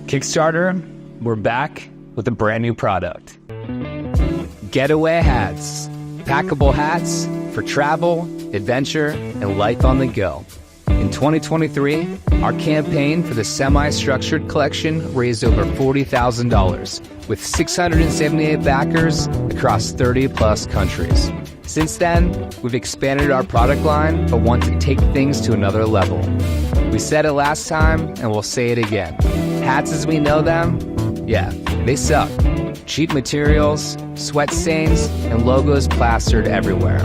Kickstarter, we're back with a brand new product. Getaway hats. Packable hats for travel, adventure, and life on the go. In 2023, our campaign for the semi-structured collection raised over $40,000 with 678 backers across 30-plus countries. Since then, we've expanded our product line but want to take things to another level. We said it last time and we'll say it again. Hats as we know them, yeah, they suck. Cheap materials, sweat stains, and logos plastered everywhere.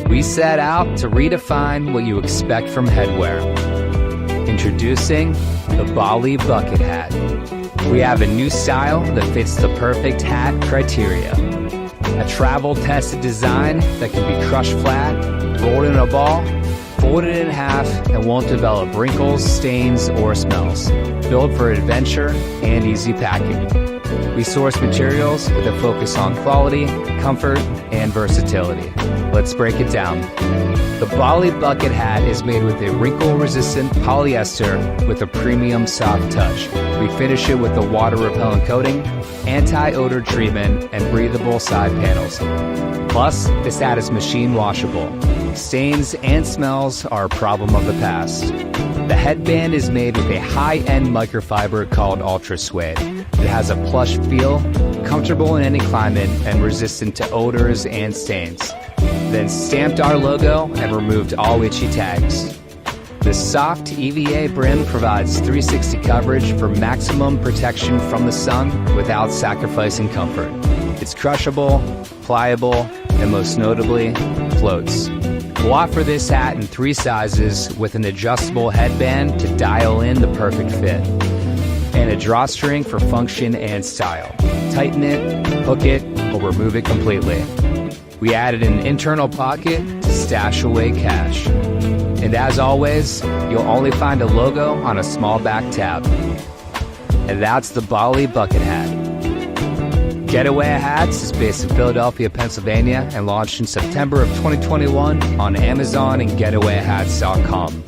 We set out to redefine what you expect from headwear. Introducing the Bali bucket hat. We have a new style that fits the perfect hat criteria. A travel-tested design that can be crushed flat, rolled in a ball, folded in half, and won't develop wrinkles, stains, or smells. Built for adventure and easy packing. We source materials with a focus on quality, comfort, and versatility. Let's break it down. The Bali bucket hat is made with a wrinkle-resistant polyester with a premium soft touch. We finish it with a water-repellent coating, anti-odor treatment, and breathable side panels. Plus, this hat is machine washable. Stains and smells are a problem of the past. The headband is made with a high-end microfiber called Ultrasuede. It has a plush feel, comfortable in any climate, and resistant to odors and stains. Then stamped our logo and removed all itchy tags. The soft EVA brim provides 360 coverage for maximum protection from the sun without sacrificing comfort. It's crushable, pliable, and most notably, floats. We'll offer this hat in 3 sizes with an adjustable headband to dial in the perfect fit. And a drawstring for function and style. Tighten it, hook it, or remove it completely. We added an internal pocket to stash away cash. And as always, you'll only find a logo on a small back tab. And that's the Bali bucket hat. Getaway Hats is based in Philadelphia, Pennsylvania, and launched in September of 2021 on Amazon and getawayhats.com.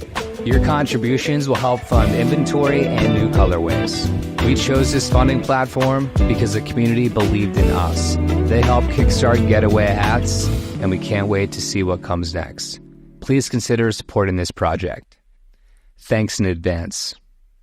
Your contributions will help fund inventory and new colorways. We chose this funding platform because the community believed in us. They helped kickstart Getaway Hats, and we can't wait to see what comes next. Please consider supporting this project. Thanks in advance.